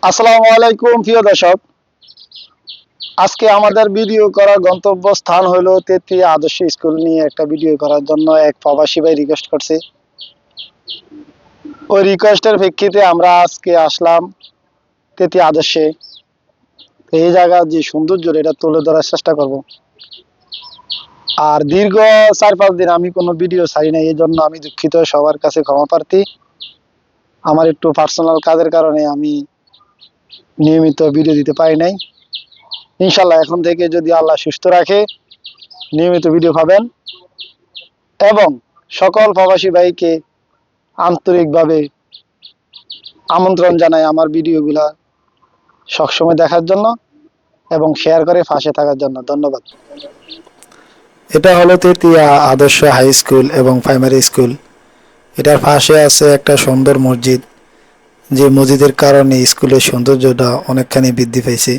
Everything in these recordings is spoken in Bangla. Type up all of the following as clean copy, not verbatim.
আসসালামু আলাইকুম প্রিয় দর্শক। আজকে আমাদের ভিডিও করার গন্তব্য স্থান হলো তেতুলিয়া আদর্শ স্কুল নিয়ে একটা ভিডিও করার জন্য এক প্রবাসী ভাই রিকোয়েস্ট করছে। ওই রিকোয়েস্টের প্রেক্ষিতে আমরা আজকে আসলাম তেতুলিয়া আদর্শে। এই জায়গার যে সৌন্দর্য এটা তুলে ধরার চেষ্টা করব। আর দীর্ঘ 4-5 দিন আমি কোনো ভিডিও ছাড়ি নাই, এই জন্য আমি দুঃখিত, সবার কাছে ক্ষমা প্রার্থী। আমার একটু পার্সোনাল কাজের কারণে আমি নিয়মিত ভিডিও দিতে পারি নাই। ইনশাল্লাহ এখন থেকে যদি আল্লাহ সুস্থ রাখে নিয়মিত ভিডিও পাবেন, এবং সকল প্রবাসী ভাইকে আন্তরিকভাবে আমন্ত্রণ জানাই আমার ভিডিওগুলা সবসময় দেখার জন্য এবং শেয়ার করে পাশে থাকার জন্য। ধন্যবাদ। এটা হলো তেতিয়া আদর্শ হাই স্কুল এবং প্রাইমারি স্কুল। এটার পাশে আছে একটা সুন্দর মসজিদ, যে মসজিদের কারণে স্কুলের সৌন্দর্যটা অনেকখানি বৃদ্ধি পেয়েছে।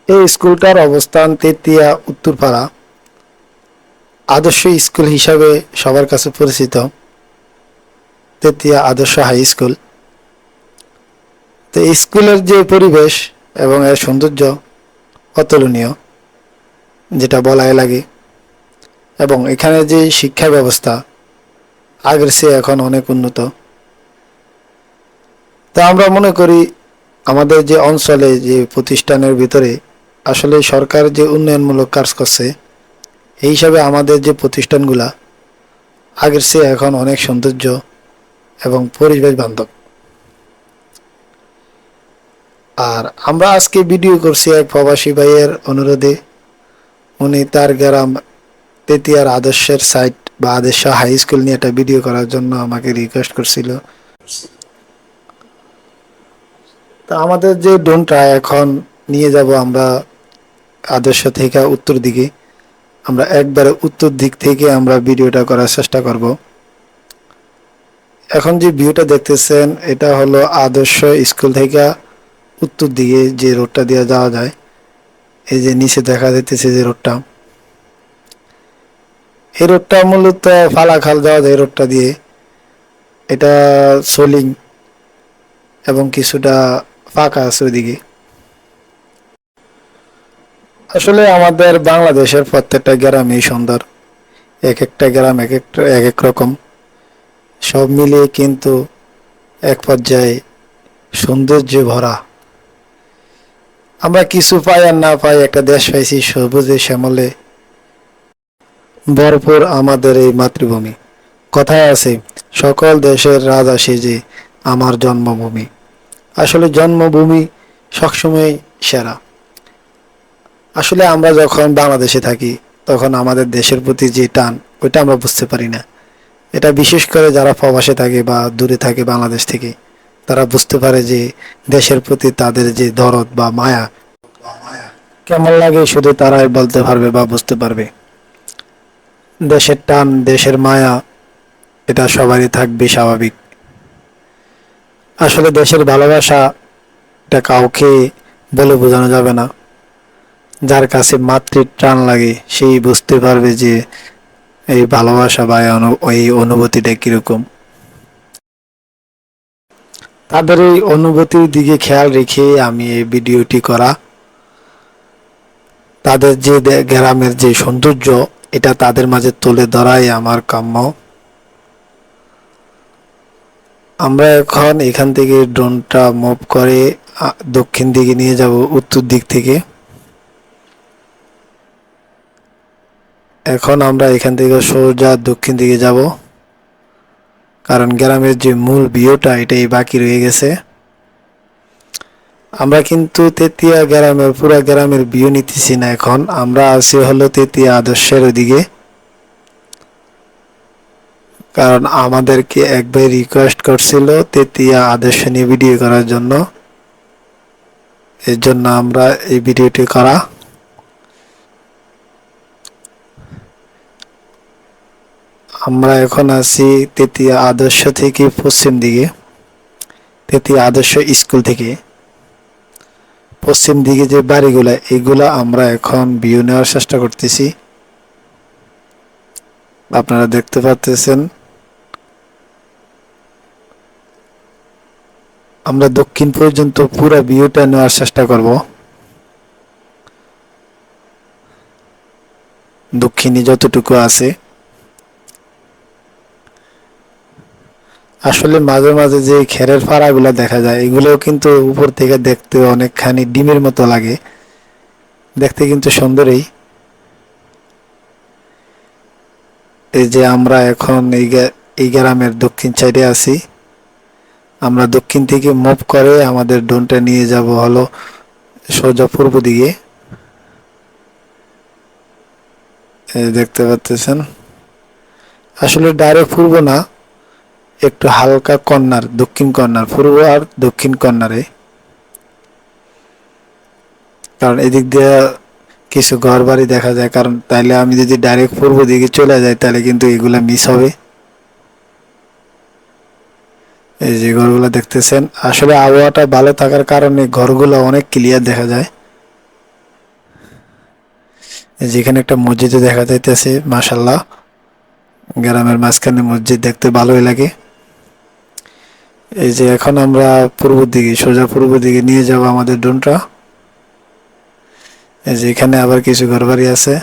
এই স্কুলটার অবস্থান তেতিয়া উত্তরপাড়া। আদর্শ স্কুল হিসাবে সবার কাছে পরিচিত তেতিয়া আদর্শ হাই স্কুল। তো এই স্কুলের যে পরিবেশ এবং এর সৌন্দর্য অতুলনীয়, যেটা বলাই লাগে। এবং এখানে যে শিক্ষা ব্যবস্থা আগের চেয়ে এখন অনেক উন্নত। তা আমরা মনে করি আমাদের যে অঞ্চলে যে প্রতিষ্ঠানের ভিতরে আসলে সরকার যে উন্নয়নমূলক কাজ করছে, এই হিসাবে আমাদের যে প্রতিষ্ঠানগুলা আগের চেয়ে এখন অনেক সৌন্দর্য এবং পরিবেশ বান্ধব। আর আমরা আজকে ভিডিও করছি এক প্রবাসী ভাইয়ের অনুরোধে। উনি তার গ্রাম তেতিয়ার আদর্শের সাইট বা আদর্শ হাই স্কুল নিয়ে একটা ভিডিও করার জন্য আমাকে রিকোয়েস্ট করছিল। তা আমাদের যে ড্রোনটা এখন নিয়ে যাব আমরা আদর্শ থেকে উত্তর দিকে, আমরা একবারে উত্তর দিক থেকে আমরা ভিডিওটা করার চেষ্টা করব। এখন যে ভিউটা দেখতেছেন এটা হলো আদর্শ স্কুল থেকে উত্তর দিকে যে রোডটা দিয়ে যাওয়া যায়। এই যে নিচে দেখা যাইতেছে যে রোডটা, এই রোডটা মূলত ফালাখাল যাওয়া যায়। এই রোডটা দিয়ে এটা সোলিং এবং কিছুটা ফাঁকা আছে ওইদিকে। আসলে আমাদের বাংলাদেশের প্রত্যেকটা গ্রামই সুন্দর, এক একটা গ্রাম এক এক রকম, সব মিলিয়ে কিন্তু এক পর্যায়ে সৌন্দর্যে ভরা। আমরা কিছু পাই আর না পাই একটা দেশ পাইছি সবুজে শ্যামলে ভরপুর আমাদের এই মাতৃভূমি। কথায় আছে সকল দেশের রাজা সেজে আমার জন্মভূমি। আসলে জন্মভূমি সবসময় সেরা। আসলে আমরা যখন বাংলাদেশে থাকি তখন আমাদের দেশের প্রতি যে টান ওইটা আমরা বুঝতে পারি না। এটা বিশেষ করে যারা প্রবাসে থাকে বা দূরে থাকে বাংলাদেশ থেকে, তারা বুঝতে পারে যে দেশের প্রতি তাদের যে দরদ বা মায়া কেমন লাগে শুধু তারাই বলতে পারবে বা বুঝতে পারবে। দেশের টান, দেশের মায়া, এটা সবারই থাকবে স্বাভাবিক। আসলে দেশের ভালোবাসা এটা কাউকে বলে বোঝানো যাবে না। যার কাছে মাতৃ টান লাগে সেই বুঝতে পারবে যে এই ভালোবাসা বা এই অনুভূতিটা কিরকম। তাদের এই অনুভূতির দিকে খেয়াল রেখে আমি এই ভিডিওটি করা। তাদের যে গ্রামের যে সৌন্দর্য এটা তাদের মাঝে তুলে ধরাই আমার কাম্য। আমরা এখন এখান থেকে ড্রোনটা মুভ করে দক্ষিণ দিকে নিয়ে যাব উত্তর দিক থেকে। এখন আমরা এখান থেকে সোজা দক্ষিণ দিকে যাব, কারণ গ্রামের যে মূল ভিউটা এটাই বাকি রয়ে গেছে। আমরা কিন্তু তেতিয়া গ্রামের পুরা গ্রামের ভিউ নিতেছি না, এখন আমরা আছি হলো তেতিয়া আদর্শের ওদিকে। কারণ আমাদেরকে একবার রিকোয়েস্ট করছিল তেতিয়া আদর্শ নিয়ে ভিডিও করার জন্য, এর জন্য আমরা এই ভিডিওটি করা। আমরা এখন আছি তেতিয়া আদর্শ থেকে পশ্চিম দিকে, তেতিয়া আদর্শ স্কুল থেকে পশ্চিম দিকে যে বাড়িগুলা এগুলা আমরা এখন ভিউ নেওয়ার চেষ্টা করতেছি। আপনারা দেখতে পাচ্ছেন আমরা দক্ষিণ পর্যন্ত পুরো ভিউটা নেওয়ার চেষ্টা করব। দক্ষিণে যতটুকু আছে, আসলে মাঝে মাঝে যে খেরের ফাড়াগুলো দেখা যায় এগুলোও কিন্তু উপর থেকে দেখতে অনেকখানি ডিমের মতো লাগে, দেখতে কিন্তু সুন্দরই। এই যে আমরা এখন এই গ্রামের দক্ষিণ সাইডে আছি। আমরা দক্ষিণ থেকে মুভ করে আমাদের ড্রোনটা নিয়ে যাব হলো সোজা পূর্ব দিকে। এই দেখতে পাচ্ছেন, আসলে ডাইরেক্ট পূর্ব না, একটু হালকা কর্নার, দক্ষিণ কর্নার, পূর্ব আর দক্ষিণ কর্নারে। কারণ এদিক দিয়ে কিছু ঘর বাড়ি দেখা যায়, কারণ তাইলে আমি যদি ডাইরেক্ট পূর্ব দিকে চলে যাই তাহলে কিন্তু এগুলা মিস হবে। এই যে ঘরগুলো দেখতেছেন, আসলে আবহাওয়াটা ভালো থাকার কারণে ঘরগুলো অনেক ক্লিয়ার দেখা যায়। যেখানে একটা মসজিদ দেখা যাইতেছে, মাশাআল্লাহ, গ্রামের মাঝখানে মসজিদ দেখতে ভালোই লাগে। এই যে এখন আমরা পূর্ব দিকে, সোজা পূর্ব দিকে নিয়ে যাব আমাদের ড্রোনটা। এই যে এখানে আবার কিছু ঘরবাড়ি আছে।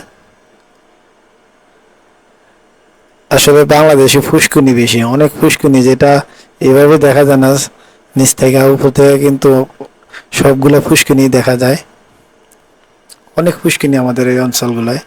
আসলে বাংলাদেশে ফুসকুনি বেশি, অনেক ফুসকুনি, যেটা এভাবে দেখা যায় না নিচ থেকে, উপর থেকে কিন্তু সবগুলা ফুসকুনি দেখা যায়। অনেক ফুসকুনি আমাদের এই অঞ্চলগুলায়।